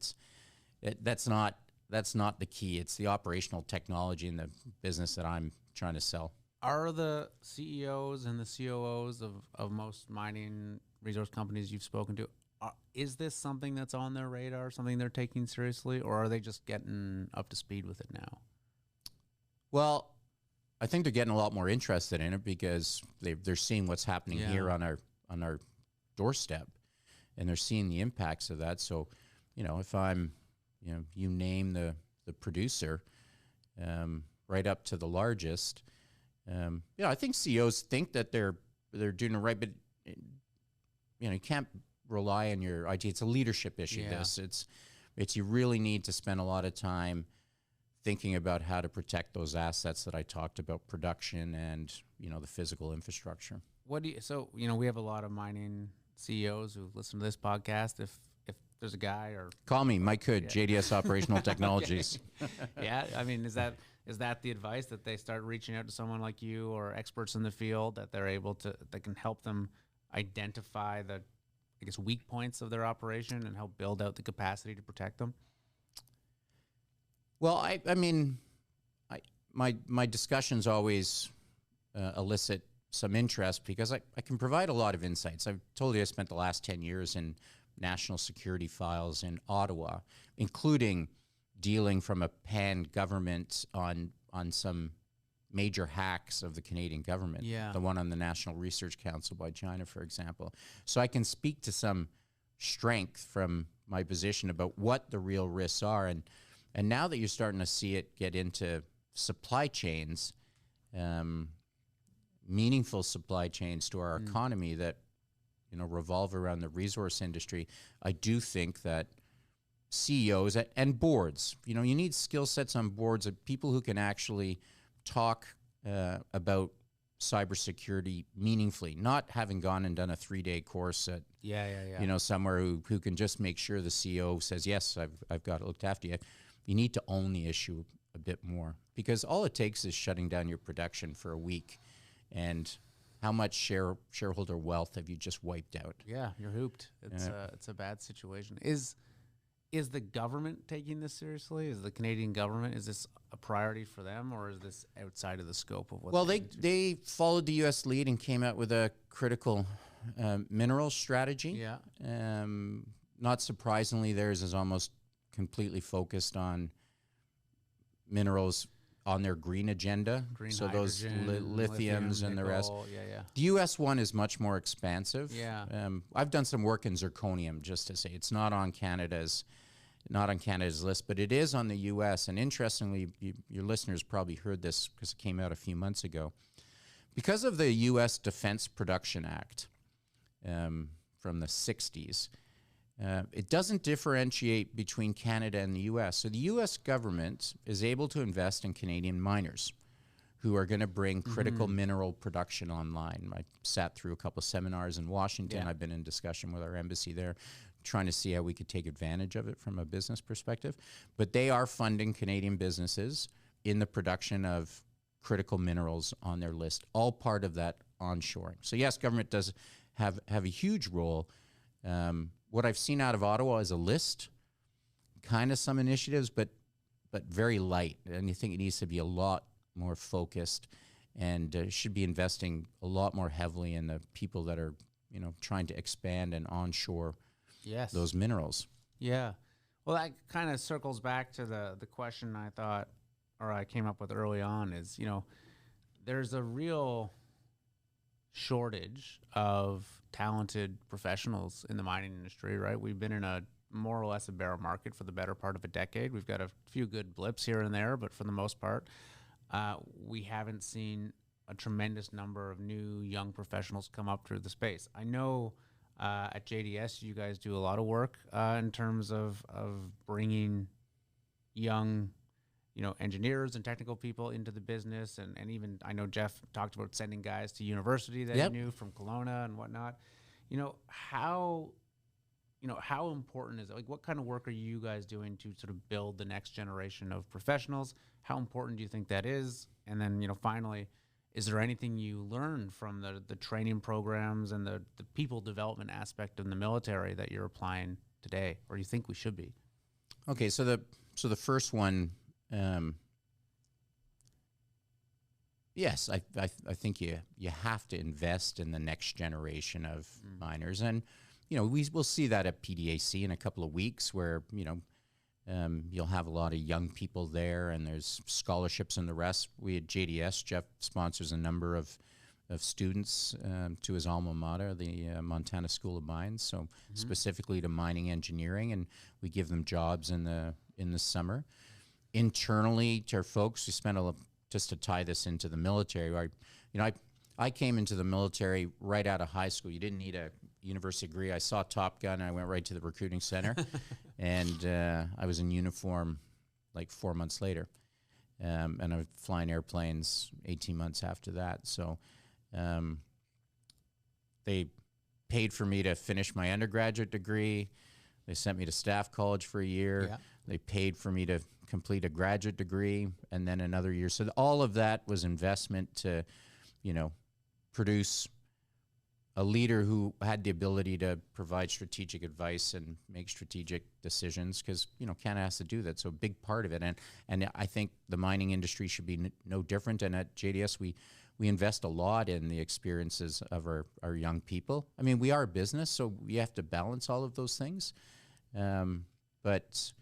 that's not the key. It's the operational technology in the business that I'm trying to sell. Are the CEOs and the COOs of most mining resource companies you've spoken to, is this something that's on their radar, something they're taking seriously, or are they just getting up to speed with it now? Well, I think they're getting a lot more interested in it because they're seeing what's happening here on our doorstep, and they're seeing the impacts of that. So, if I'm, you name the producer, right up to the largest. I think CEOs think that they're doing it right, but you can't rely on your IT. It's a leadership issue. Yeah. It's you really need to spend a lot of time thinking about how to protect those assets that I talked about, production and the physical infrastructure. We have a lot of mining CEOs who listen to this podcast. If there's a guy or call me Mike Hood, JDS Operational Technologies. Yeah, I mean, is that the advice, that they start reaching out to someone like you or experts in the field that that can help them identify the, I guess, weak points of their operation and help build out the capacity to protect them? Well, I mean, my discussions always elicit some interest because I can provide a lot of insights. I've told you I spent the last 10 years in national security files in Ottawa, including dealing from a pan-government on some major hacks of the Canadian government. Yeah. The one on the National Research Council by China, for example. So I can speak to some strength from my position about what the real risks are. And now that you're starting to see it get into supply chains, meaningful supply chains to our economy that, you know, revolve around the resource industry, I do think that CEOs and boards, you know, you need skill sets on boards of people who can actually talk about cybersecurity meaningfully, not having gone and done a 3-day course at, you know, somewhere who can just make sure the CEO says, yes, I've got it looked after you. You need to own the issue a bit more, because all it takes is shutting down your production for a week, and how much shareholder wealth have you just wiped out? Yeah, you're hooped. It's a bad situation. Is the government taking this seriously? Is the Canadian government, is this a priority for them, or is this outside of the scope of what? Well, they followed the U.S. lead and came out with a critical mineral strategy. Yeah. Not surprisingly, theirs is almost completely focused on minerals on their green agenda. Green so those lithiums and the rest. Yeah. The U.S. one is much more expansive. Yeah. I've done some work in zirconium, just to say it's not on Canada's list, but it is on the U.S. And interestingly, your listeners probably heard this because it came out a few months ago. Because of the U.S. Defense Production Act from the 60s, it doesn't differentiate between Canada and the U.S. So the U.S. government is able to invest in Canadian miners who are going to bring critical mineral production online. I sat through a couple of seminars in Washington. I've been in discussion with our embassy there, trying to see how we could take advantage of it from a business perspective. But they are funding Canadian businesses in the production of critical minerals on their list, all part of that onshoring. So yes, government does have a huge role. What I've seen out of Ottawa is a list, kind of some initiatives, but very light. And you think it needs to be a lot more focused, and should be investing a lot more heavily in the people that are, you know, trying to expand and onshore those minerals. Yeah. Well, that kind of circles back to the question I thought, or I came up with early on, is, you know, there's a real shortage of talented professionals in the mining industry, right? We've been in a more or less a bear market for the better part of a decade. We've got a few good blips here and there, but for the most part, we haven't seen a tremendous number of new young professionals come up through the space. I know at JDS you guys do a lot of work in terms of bringing young, you know, engineers and technical people into the business, and even I know Jeff talked about sending guys to university that he knew from Kelowna and whatnot. You know, how important is it? Like, what kind of work are you guys doing to sort of build the next generation of professionals? How important do you think that is? And then, you know, finally, is there anything you learned from the training programs and the people development aspect in the military that you're applying today, or you think we should be? Okay, so the first one. Yes, I think you have to invest in the next generation of miners, and you know we'll see that at PDAC in a couple of weeks, where you know you'll have a lot of young people there, and there's scholarships and the rest. We at JDS, Jeff sponsors a number of students to his alma mater, the Montana School of Mines, so specifically to mining engineering, and we give them jobs in the summer. Internally to our folks, we spent just to tie this into the military. I came into the military right out of high school. You didn't need a university degree. I saw Top Gun, and I went right to the recruiting center, and I was in uniform like 4 months later, and I was flying airplanes 18 months after that. So they paid for me to finish my undergraduate degree. They sent me to staff college for a year. Yeah. They paid for me to complete a graduate degree and then another year. So all of that was investment to, you know, produce a leader who had the ability to provide strategic advice and make strategic decisions, because, you know, Canada has to do that. So a big part of it. And I think the mining industry should be no different. And at JDS, we we invest a lot in the experiences of our young people. I mean, we are a business, so we have to balance all of those things. But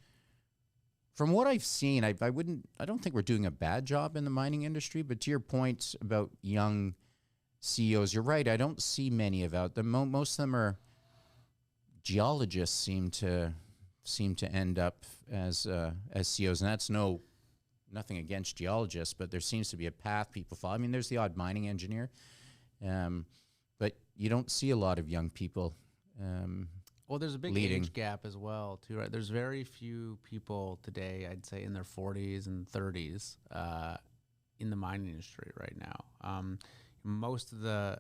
from what I've seen, I don't think we're doing a bad job in the mining industry. But to your point about young CEOs, you're right. I don't see many about them. Most of them are geologists. Seem to end up as CEOs, and that's nothing against geologists, but there seems to be a path people follow. I mean, there's the odd mining engineer, but you don't see a lot of young people. Well, there's a big leading. age gap as well, too, right? There's very few people today, I'd say, in their 40s and 30s in the mining industry right now. Most of the,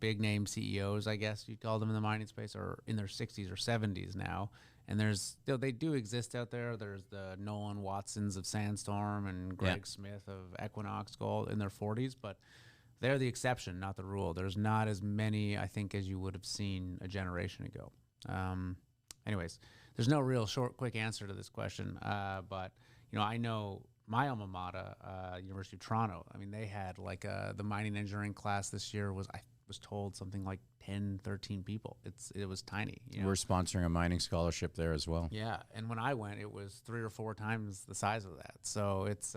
big name CEOs, I guess you'd call them in the mining space, are in their 60s or 70s now. And they do exist out there. There's the Nolan Watsons of Sandstorm and Greg Smith of Equinox Gold in their 40s, but they're the exception, not the rule. There's not as many, I think, as you would have seen a generation ago. Anyways, there's no real quick answer to this question, but I know my alma mater, University of Toronto. I mean, they had the mining engineering class this year was told something like 10, 13 people. It was tiny. We're sponsoring a mining scholarship there as well. Yeah, and when I went, it was 3 or 4 times the size of that. So it's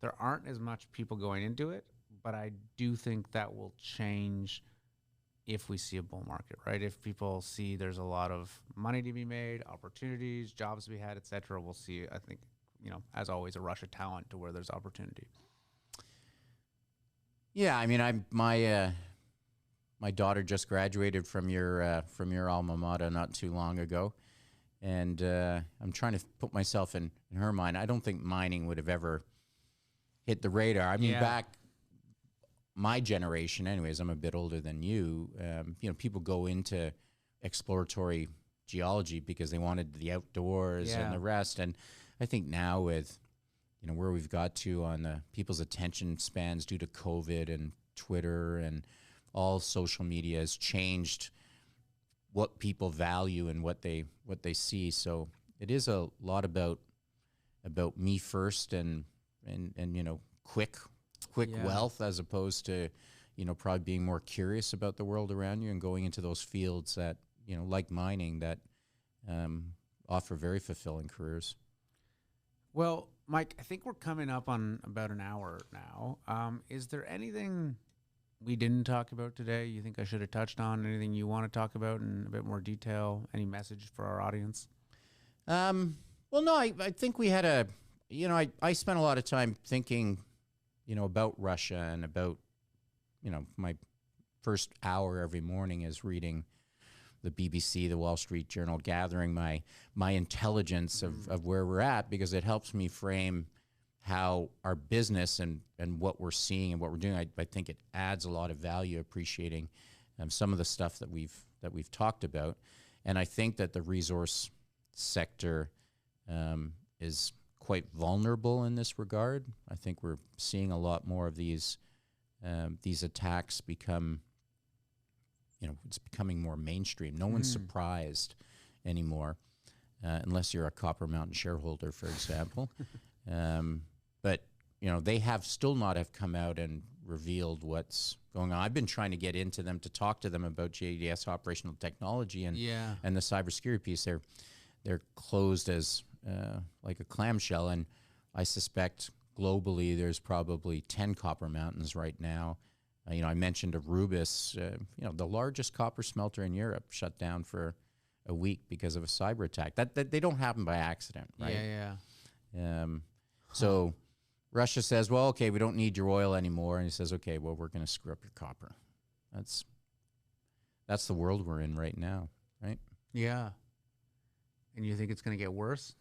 there aren't as much people going into it, but I do think that will change if we see a bull market, right? If people see there's a lot of money to be made, opportunities, jobs to be had, etc., we'll see, I think, as always, a rush of talent to where there's opportunity. Yeah, I mean, my daughter just graduated from your alma mater not too long ago, and I'm trying to put myself in her mind. I don't think mining would have ever hit the radar. I mean, back my generation, anyways. I'm a bit older than you. People go into exploratory geology because they wanted the outdoors and the rest. And I think now with where we've got to on the people's attention spans due to COVID and Twitter and all social media has changed what people value and what they see. So it is a lot about me first and quick wealth, as opposed to probably being more curious about the world around you and going into those fields that like mining that offer very fulfilling careers. Well, Mike, I think we're coming up on about an hour now. Is there anything we didn't talk about today you think I should have touched on? Anything you want to talk about in a bit more detail? Any message for our audience? Well, no, I think we had I spent a lot of time thinking, about Russia and about, my first hour every morning is reading the BBC, the Wall Street Journal, gathering my intelligence of where we're at, because it helps me frame how our business and what we're seeing and what we're doing. I think it adds a lot of value, appreciating some of the stuff that we've talked about. And I think that the resource sector is quite vulnerable in this regard. I think we're seeing a lot more of these attacks become, it's becoming more mainstream. No one's surprised anymore, unless you're a Copper Mountain shareholder, for example. But they have still not have come out and revealed what's going on. I've been trying to get into them to talk to them about JDS Operational Technology and the cybersecurity piece. They're closed as like a clamshell, and I suspect globally there's probably 10 Copper Mountains right now. I mentioned Arubis, the largest copper smelter in Europe, shut down for a week because of a cyber attack. That they don't happen by accident, right? Yeah. So Russia says, well, okay, we don't need your oil anymore, and he says, okay, well, we're going to screw up your copper. That's the world we're in right now, right? Yeah. And you think it's going to get worse?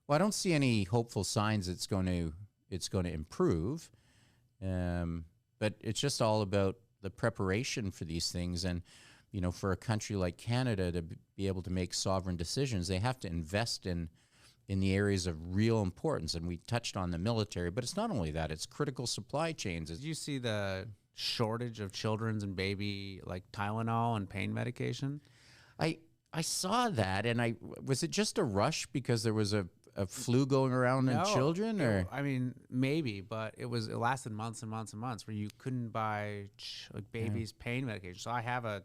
Well, I don't see any hopeful signs it's going to improve. But it's just all about the preparation for these things. And, for a country like Canada to be able to make sovereign decisions, they have to invest in the areas of real importance. And we touched on the military, but it's not only that, it's critical supply chains. Did you see the shortage of children's and baby, Tylenol and pain medication? I saw that, and was it just a rush because there was a a flu going around in children, or I mean, maybe, but it lasted months and months and months where you couldn't buy like baby's pain medication. So I have a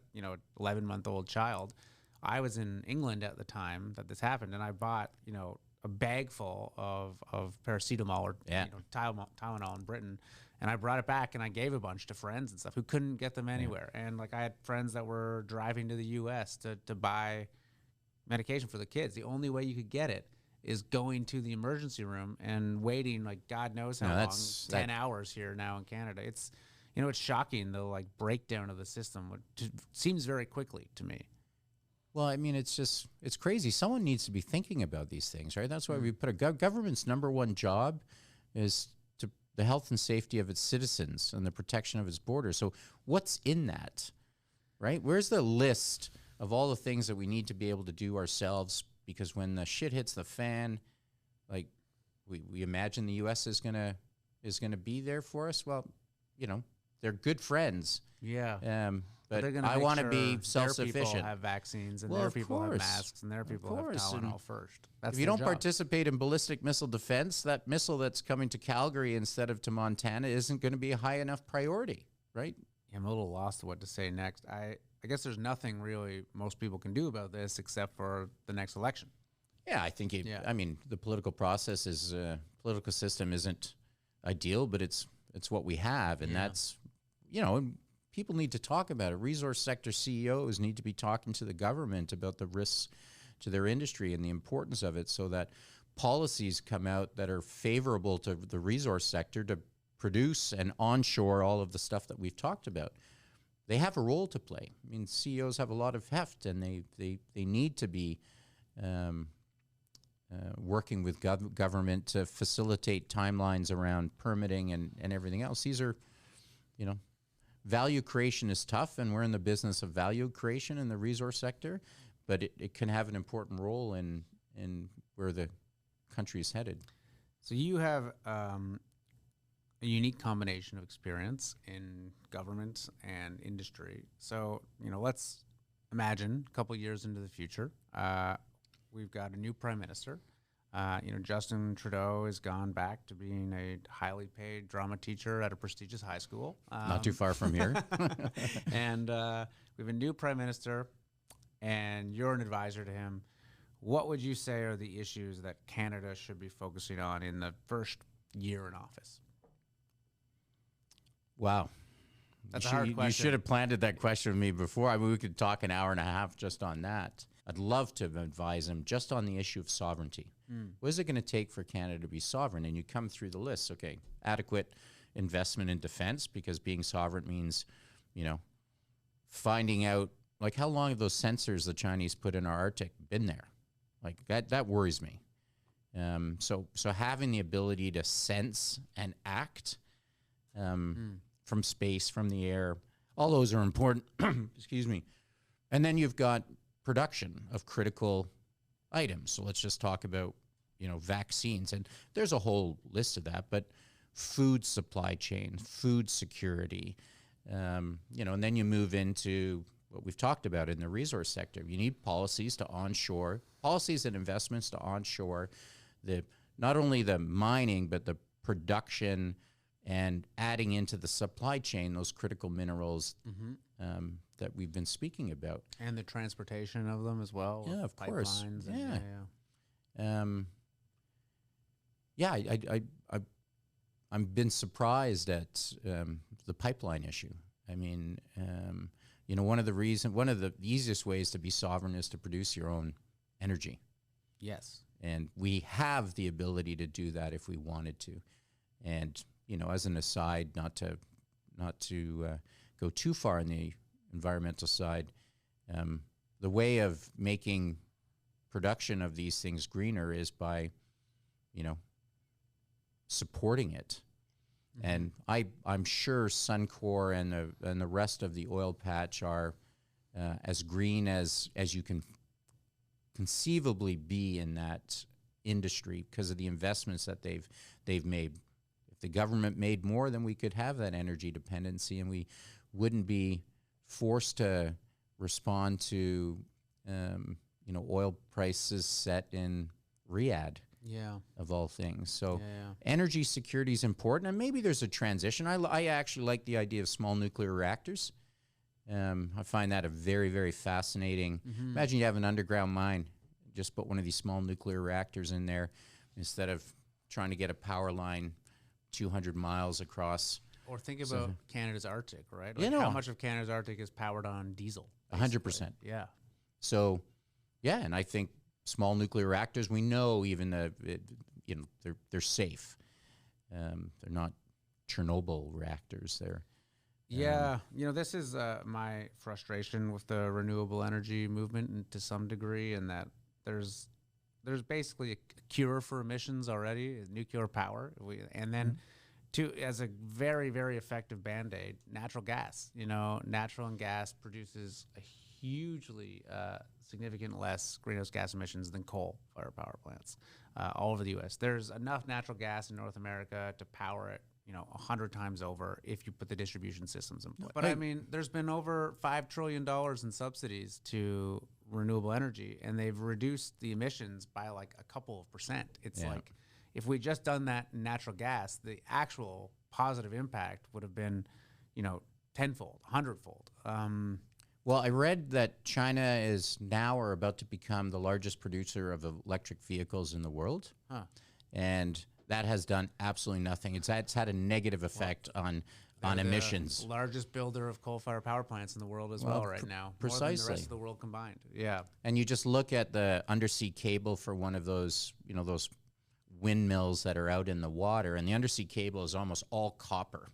11-month-old child. I was in England at the time that this happened, and I bought a bag full of paracetamol or Tylenol in Britain, and I brought it back and I gave a bunch to friends and stuff who couldn't get them anywhere. And like I had friends that were driving to the U.S. to buy medication for the kids. The only way you could get it is going to the emergency room and waiting like God knows how long, 10 hours here now in Canada. It's it's shocking the like breakdown of the system. It seems very quickly to me. Well, I mean, it's crazy. Someone needs to be thinking about these things, right? That's why we put government's number one job is the health and safety of its citizens and the protection of its borders. So what's in that, right? Where's the list of all the things that we need to be able to do ourselves? Because when the shit hits the fan, like we imagine the U.S. is gonna be there for us. Well, they're good friends. Yeah. But I want to be self-sufficient. Their people have vaccines, and their people have masks, and their people have Tylenol first. That's if you don't participate in ballistic missile defense, that missile that's coming to Calgary instead of to Montana isn't going to be a high enough priority, right? Yeah, I'm a little lost to what to say next. I guess there's nothing really most people can do about this except for the next election. Yeah, I think I mean, the political process is political system isn't ideal, but it's what we have, and that's people need to talk about it. Resource sector CEOs need to be talking to the government about the risks to their industry and the importance of it, so that policies come out that are favorable to the resource sector to produce and onshore all of the stuff that we've talked about. They have a role to play. I mean, CEOs have a lot of heft, and they need to be working with government to facilitate timelines around permitting and everything else. These are, value creation is tough, and we're in the business of value creation in the resource sector, but it can have an important role in where the country is headed. So you have a unique combination of experience in government and industry. So, let's imagine a couple years into the future, we've got a new prime minister. Justin Trudeau has gone back to being a highly paid drama teacher at a prestigious high school. Not too far from here. And we have a new prime minister, and you're an advisor to him. What would you say are the issues that Canada should be focusing on in the first year in office? Wow. That's a hard question. You should have planted that question with me before. I mean, we could talk an hour and a half just on that. I'd love to advise him just on the issue of sovereignty. What is it going to take for Canada to be sovereign? And you come through the list. Okay, adequate investment in defense, because being sovereign means, finding out, like, how long have those sensors the Chinese put in our Arctic been there? Like, that worries me. So having the ability to sense and act from space, from the air, all those are important. Excuse me. And then you've got production of critical items. So let's just talk about, vaccines. And there's a whole list of that, but food supply chain, food security, and then you move into what we've talked about in the resource sector. You need policies and investments to onshore not only the mining, but the production and adding into the supply chain those critical minerals that we've been speaking about. And the transportation of them as well. Yeah, of course. I've been surprised at the pipeline issue. I mean, one of the easiest ways to be sovereign is to produce your own energy. Yes. And we have the ability to do that if we wanted to. And, as an aside, not to go too far on the environmental side, the way of making production of these things greener is by, supporting it. And I'm sure Suncor and the rest of the oil patch are as green as you can conceivably be in that industry because of the investments that they've made. If the government made more, then we could have that energy dependency, and we wouldn't be forced to respond to oil prices set in Riyadh. of all things. So Yeah. energy security is important, and maybe there's a transition. I actually like the idea of small nuclear reactors. I find that a very, very fascinating. Imagine you have an underground mine, just put one of these small nuclear reactors in there instead of trying to get a power line 200 miles across. Or think about Canada's Arctic, right? You Like know, how much of Canada's Arctic is powered on diesel? 100%. Yeah. So, yeah, and I think small nuclear reactors, we know even they're safe. They're not Chernobyl reactors. They're this is my frustration with the renewable energy movement, and to some degree, in that there's basically a cure for emissions already, is nuclear power, and then as a very, very effective band-aid, natural gas. Natural gas produces a hugely significant less greenhouse gas emissions than coal-fired power plants all over the U.S. There's enough natural gas in North America to power it 100 times over if you put the distribution systems in place. But I mean, there's been over $5 trillion in subsidies to renewable energy, and they've reduced the emissions by like a couple of percent. It's like, if we just done that in natural gas, the actual positive impact would have been, tenfold, 100-fold. Well, I read that China is now or about to become the largest producer of electric vehicles in the world. And that has done absolutely nothing. It's had a negative effect on emissions. Largest builder of coal-fired power plants in the world as well right now. Precisely. More than the rest of the world combined. Yeah. And you just look at the undersea cable for one of those, those windmills that are out in the water, and the undersea cable is almost all copper.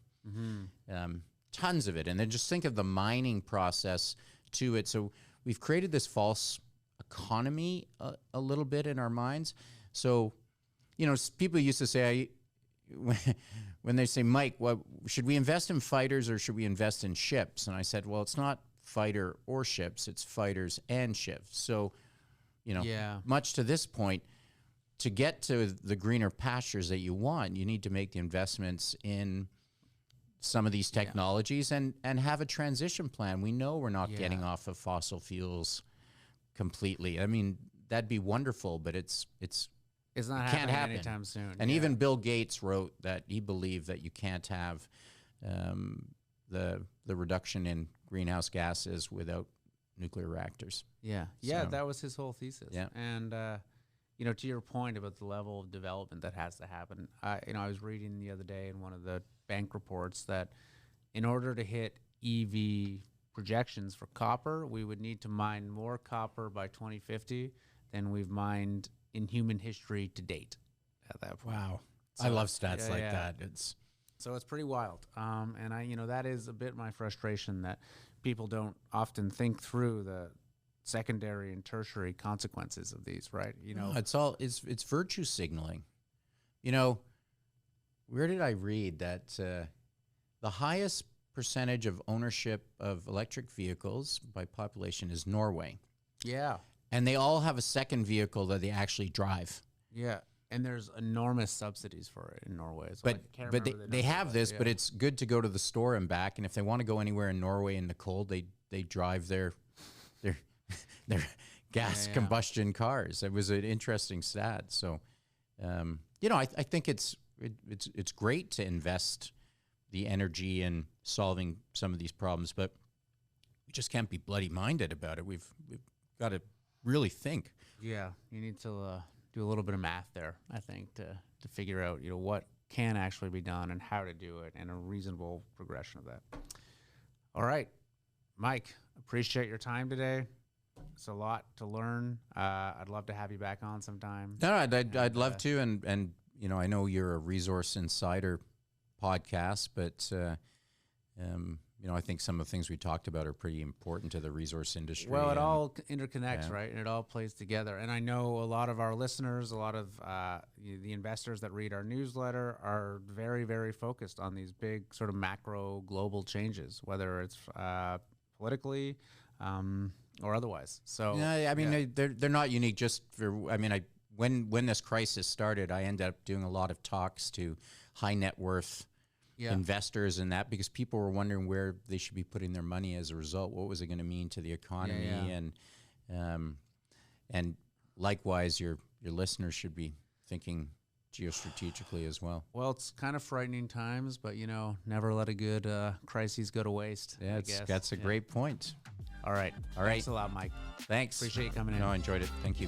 Tons of it. And then just think of the mining process to it. So we've created this false economy a little bit in our minds. So, people used to say, when they say, Mike, should we invest in fighters or should we invest in ships? And I said, well, it's not fighter or ships, it's fighters and ships. So, much to this point, to get to the greener pastures that you want, you need to make the investments in some of these technologies and have a transition plan. We know we're not getting off of fossil fuels completely. I mean, that'd be wonderful, but it's not can't happening happen anytime soon. And even Bill Gates wrote that he believed that you can't have the reduction in greenhouse gases without nuclear reactors. So, that was his whole thesis. Yeah. And to your point about the level of development that has to happen, I was reading the other day in one of the bank reports that in order to hit EV projections for copper, we would need to mine more copper by 2050 than we've mined in human history to date at that point. Wow. So, I love stats like that. It's pretty wild. And that is a bit my frustration, that people don't often think through the secondary and tertiary consequences of these, right? It's virtue signaling. Where did I read that the highest percentage of ownership of electric vehicles by population is Norway? Yeah. And they all have a second vehicle that they actually drive. Yeah. And there's enormous subsidies for it in Norway. So but they have this, but it's good to go to the store and back. And if they want to go anywhere in Norway in the cold, they drive their gas combustion cars. It was an interesting stat. So, I think it's great to invest the energy in solving some of these problems, but we just can't be bloody minded about it. We've got to really think. Yeah, you need to do a little bit of math there, I think, to figure out what can actually be done and how to do it, and a reasonable progression of that. All right, Mike, appreciate your time today. It's a lot to learn. I'd love to have you back on sometime. No, I'd love to, and I know you're a Resource Insider podcast, but I think some of the things we talked about are pretty important to the resource industry. Well, it all interconnects, right? And it all plays together. And I know a lot of our listeners, a lot of the investors that read our newsletter are very, very focused on these big sort of macro global changes, whether it's politically or otherwise. So they're not unique. Just for when this crisis started, I ended up doing a lot of talks to high net worth investors and that, because people were wondering where they should be putting their money as a result. What was it going to mean to the economy? And likewise, your listeners should be thinking geostrategically as well. Well, it's kind of frightening times, but never let a good crisis go to waste. Yeah, I guess. That's a great point. All right. All right. Thanks a lot, Mike. Thanks. Appreciate you coming in. No, I enjoyed it. Thank you.